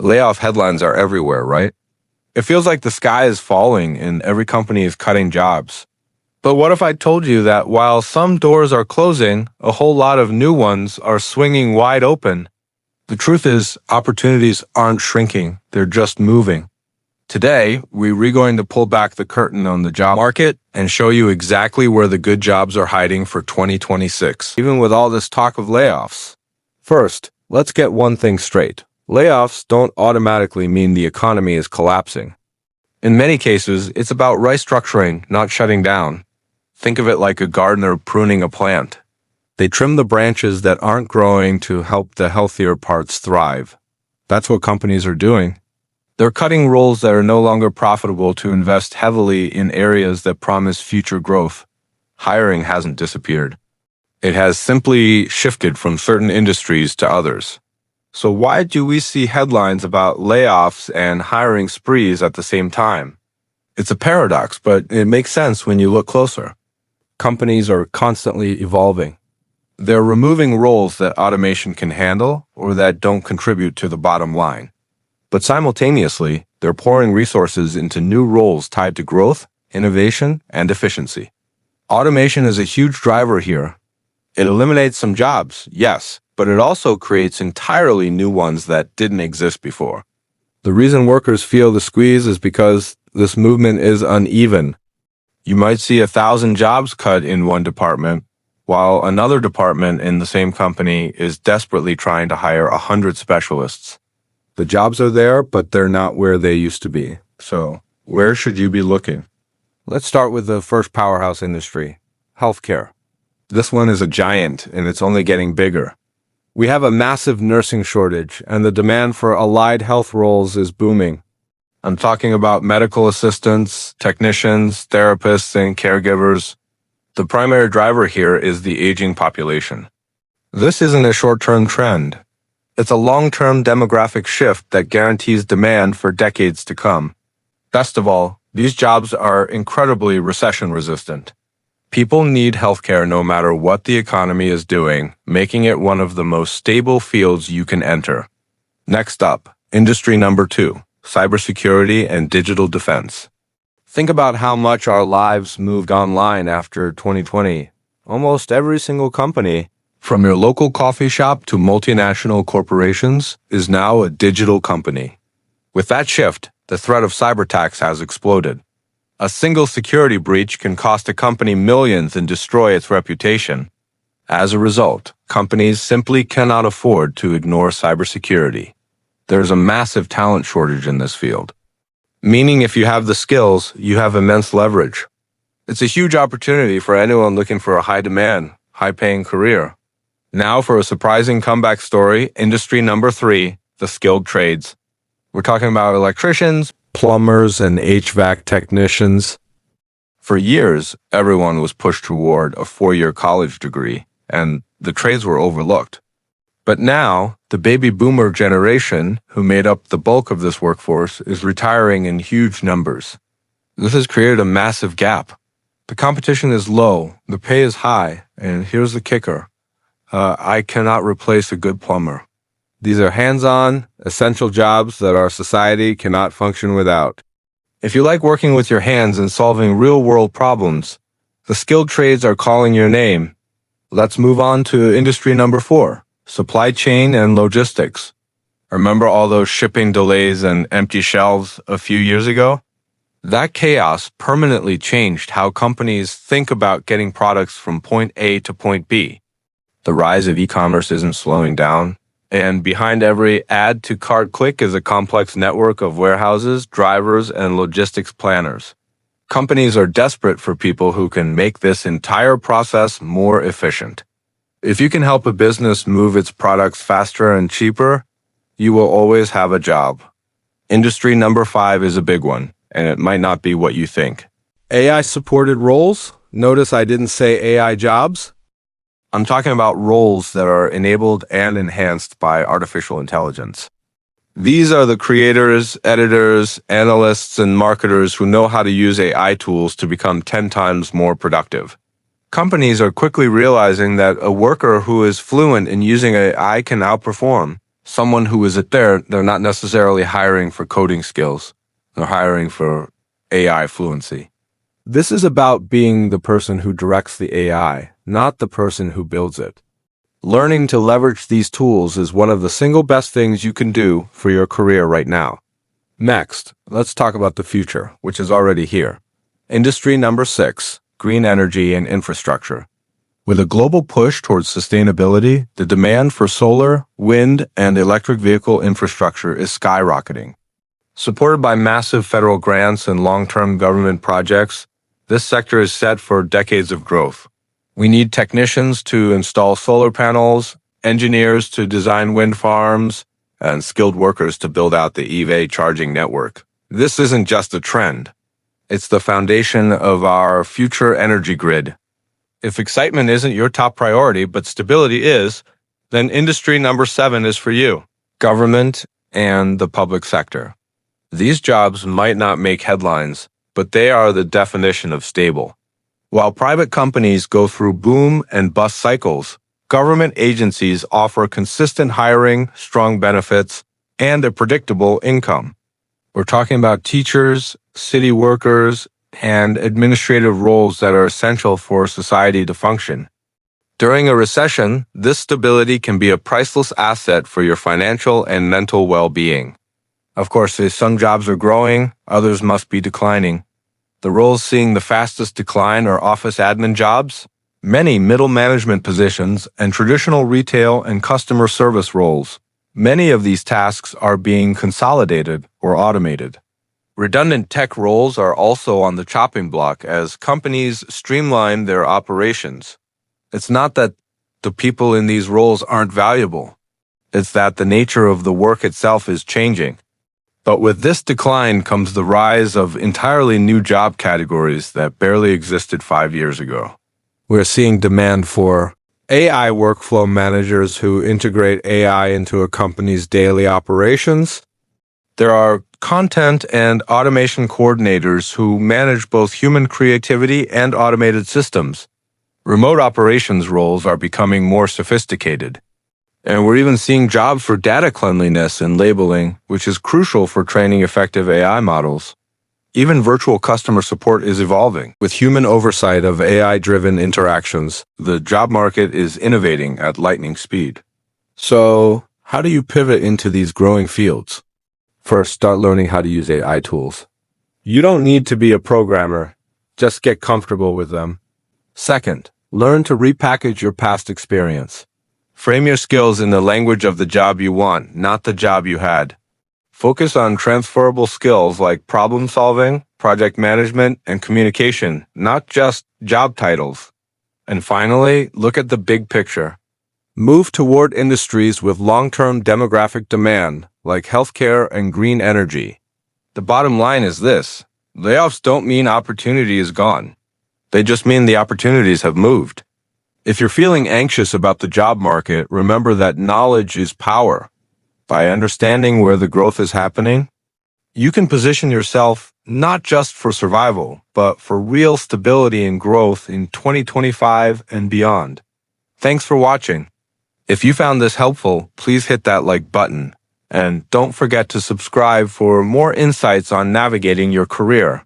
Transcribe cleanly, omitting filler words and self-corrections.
Layoff headlines are everywhere, right? It feels like the sky is falling and every company is cutting jobs. But what if I told you that while some doors are closing, a whole lot of new ones are swinging wide open? The truth is, opportunities aren't shrinking, they're just moving. Today, we're going to pull back the curtain on the job market and show you exactly where the good jobs are hiding for 2026, even with all this talk of layoffs. First, let's get one thing straight. Layoffs don't automatically mean the economy is collapsing. In many cases, it's about restructuring, not shutting down. Think of it like a gardener pruning a plant. They trim the branches that aren't growing to help the healthier parts thrive. That's what companies are doing. They're cutting roles that are no longer profitable to invest heavily in areas that promise future growth. Hiring hasn't disappeared. It has simply shifted from certain industries to others. So why do we see headlines about layoffs and hiring sprees at the same time? It's a paradox, but it makes sense when you look closer. Companies are constantly evolving. They're removing roles that automation can handle or that don't contribute to the bottom line. But simultaneously, they're pouring resources into new roles tied to growth, innovation, and efficiency. Automation is a huge driver here. It eliminates some jobs, yes, but it also creates entirely new ones that didn't exist before. The reason workers feel the squeeze is because this movement is uneven. You might see 1,000 jobs cut in one department, while another department in the same company is desperately trying to hire 100 specialists. The jobs are there, but they're not where they used to be. So, where should you be looking? Let's start with the first powerhouse industry, healthcare. This one is a giant, and it's only getting bigger. We have a massive nursing shortage, and the demand for allied health roles is booming. I'm talking about medical assistants, technicians, therapists, and caregivers. The primary driver here is the aging population. This isn't a short-term trend. It's a long-term demographic shift that guarantees demand for decades to come. Best of all, these jobs are incredibly recession-resistant. People need healthcare no matter what the economy is doing, making it one of the most stable fields you can enter. Next up, industry number 2, cybersecurity and digital defense. Think about how much our lives moved online after 2020. Almost every single company, from your local coffee shop to multinational corporations, is now a digital company. With that shift, the threat of cyber attacks has exploded. A single security breach can cost a company millions and destroy its reputation. As a result, companies simply cannot afford to ignore cybersecurity. There's a massive talent shortage in this field, meaning if you have the skills, you have immense leverage. It's a huge opportunity for anyone looking for a high-demand, high-paying career. Now for a surprising comeback story, industry number 3, the skilled trades. We're talking about electricians, plumbers, and HVAC technicians. For years, everyone was pushed toward a 4-year college degree, and the trades were overlooked. But now, the baby boomer generation, who made up the bulk of this workforce, is retiring in huge numbers. This has created a massive gap. The competition is low, the pay is high, and here's the kicker. I cannot replace a good plumber. These are hands-on, essential jobs that our society cannot function without. If you like working with your hands and solving real-world problems, the skilled trades are calling your name. Let's move on to industry number 4, supply chain and logistics. Remember all those shipping delays and empty shelves a few years ago? That chaos permanently changed how companies think about getting products from point A to point B. The rise of e-commerce isn't slowing down. And behind every add-to-cart click is a complex network of warehouses, drivers, and logistics planners. Companies are desperate for people who can make this entire process more efficient. If you can help a business move its products faster and cheaper, you will always have a job. Industry number 5 is a big one, and it might not be what you think. AI-supported roles? Notice I didn't say AI jobs. I'm talking about roles that are enabled and enhanced by artificial intelligence. These are the creators, editors, analysts, and marketers who know how to use AI tools to become 10 times more productive. Companies are quickly realizing that a worker who is fluent in using AI can outperform, Someone who is there, they're not necessarily hiring for coding skills. They're hiring for AI fluency. This is about being the person who directs the AI, not the person who builds it. Learning to leverage these tools is one of the single best things you can do for your career right now. Next, let's talk about the future, which is already here. Industry number 6, green energy and infrastructure. With a global push towards sustainability, the demand for solar, wind, and electric vehicle infrastructure is skyrocketing. Supported by massive federal grants and long-term government projects, this sector is set for decades of growth. We need technicians to install solar panels, engineers to design wind farms, and skilled workers to build out the EV charging network. This isn't just a trend. It's the foundation of our future energy grid. If excitement isn't your top priority, but stability is, then industry number 7 is for you, government and the public sector. These jobs might not make headlines, but they are the definition of stable. While private companies go through boom and bust cycles, government agencies offer consistent hiring, strong benefits, and a predictable income. We're talking about teachers, city workers, and administrative roles that are essential for society to function. During a recession, this stability can be a priceless asset for your financial and mental well-being. Of course, if some jobs are growing, others must be declining. The roles seeing the fastest decline are office admin jobs, many middle management positions, and traditional retail and customer service roles. Many of these tasks are being consolidated or automated. Redundant tech roles are also on the chopping block as companies streamline their operations. It's not that the people in these roles aren't valuable. It's that the nature of the work itself is changing. But with this decline comes the rise of entirely new job categories that barely existed 5 years ago. We're seeing demand for AI workflow managers who integrate AI into a company's daily operations. There are content and automation coordinators who manage both human creativity and automated systems. Remote operations roles are becoming more sophisticated. And we're even seeing jobs for data cleanliness and labeling, which is crucial for training effective AI models. Even virtual customer support is evolving. With human oversight of AI-driven interactions, the job market is innovating at lightning speed. So, how do you pivot into these growing fields? First, start learning how to use AI tools. You don't need to be a programmer, just get comfortable with them. Second, learn to repackage your past experience. Frame your skills in the language of the job you want, not the job you had. Focus on transferable skills like problem solving, project management, and communication, not just job titles. And finally, look at the big picture. Move toward industries with long-term demographic demand, like healthcare and green energy. The bottom line is this: layoffs don't mean opportunity is gone. They just mean the opportunities have moved. If you're feeling anxious about the job market, remember that knowledge is power. By understanding where the growth is happening, you can position yourself not just for survival, but for real stability and growth in 2025 and beyond. Thanks for watching. If you found this helpful, please hit that like button. And don't forget to subscribe for more insights on navigating your career.